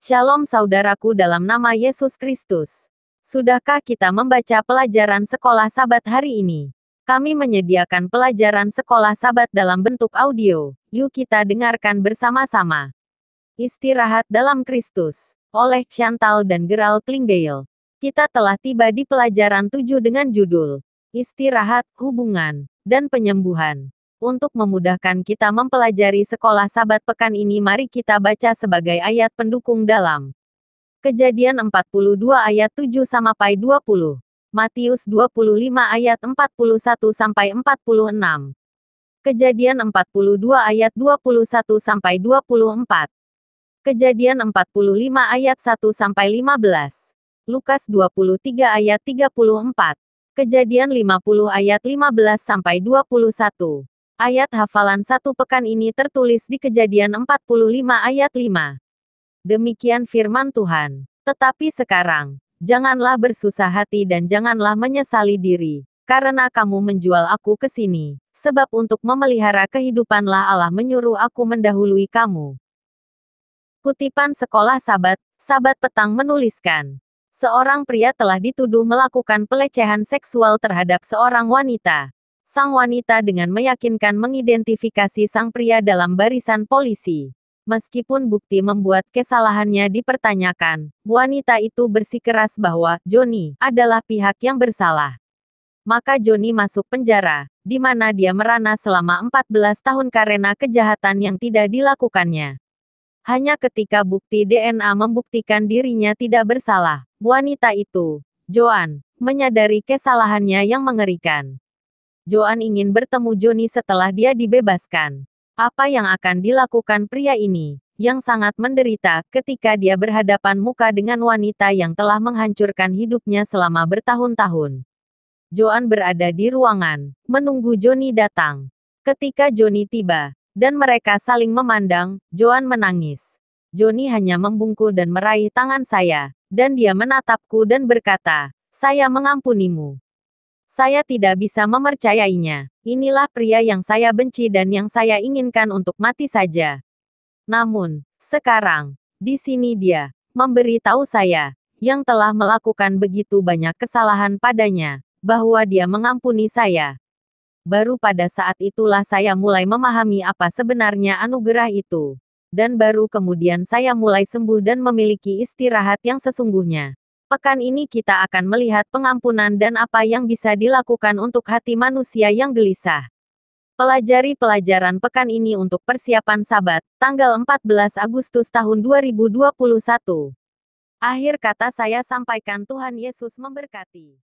Shalom saudaraku dalam nama Yesus Kristus. Sudahkah kita membaca pelajaran sekolah Sabat hari ini? Kami menyediakan pelajaran sekolah Sabat dalam bentuk audio. Yuk kita dengarkan bersama-sama. Istirahat dalam Kristus. Oleh Chantal dan Gerald Klingbeil. Kita telah tiba di pelajaran 7 dengan judul Istirahat, Hubungan, dan Penyembuhan. Untuk memudahkan kita mempelajari sekolah Sabat pekan ini, mari kita baca sebagai ayat pendukung dalam Kejadian 42 ayat 7-20, Matius 25 ayat 41-46, Kejadian 42 ayat 21-24, Kejadian 45 ayat 1-15, Lukas 23 ayat 34, Kejadian 50 ayat 15-21. Ayat hafalan satu pekan ini tertulis di Kejadian 45 ayat 5. Demikian firman Tuhan. Tetapi sekarang, janganlah bersusah hati dan janganlah menyesali diri, karena kamu menjual aku ke sini, sebab untuk memelihara kehidupanlah Allah menyuruh aku mendahului kamu. Kutipan Sekolah Sabat, Sabat Petang menuliskan, seorang pria telah dituduh melakukan pelecehan seksual terhadap seorang wanita. Sang wanita dengan meyakinkan mengidentifikasi sang pria dalam barisan polisi. Meskipun bukti membuat kesalahannya dipertanyakan, wanita itu bersikeras bahwa Johnny adalah pihak yang bersalah. Maka Johnny masuk penjara, di mana dia merana selama 14 tahun karena kejahatan yang tidak dilakukannya. Hanya ketika bukti DNA membuktikan dirinya tidak bersalah, wanita itu, Joan, menyadari kesalahannya yang mengerikan. Joan ingin bertemu Johnny setelah dia dibebaskan. Apa yang akan dilakukan pria ini, yang sangat menderita, ketika dia berhadapan muka dengan wanita yang telah menghancurkan hidupnya selama bertahun-tahun? Joan berada di ruangan, menunggu Johnny datang. Ketika Johnny tiba, dan mereka saling memandang, Joan menangis. Johnny hanya membungkuk dan meraih tangan saya, dan dia menatapku dan berkata, "Saya mengampunimu." Saya tidak bisa mempercayainya. Inilah pria yang saya benci dan yang saya inginkan untuk mati saja. Namun, sekarang, di sini dia, memberi tahu saya, yang telah melakukan begitu banyak kesalahan padanya, bahwa dia mengampuni saya. Baru pada saat itulah saya mulai memahami apa sebenarnya anugerah itu. Dan baru kemudian saya mulai sembuh dan memiliki istirahat yang sesungguhnya. Pekan ini kita akan melihat pengampunan dan apa yang bisa dilakukan untuk hati manusia yang gelisah. Pelajari pelajaran pekan ini untuk persiapan Sabat, tanggal 14 Agustus tahun 2021. Akhir kata saya sampaikan, Tuhan Yesus memberkati.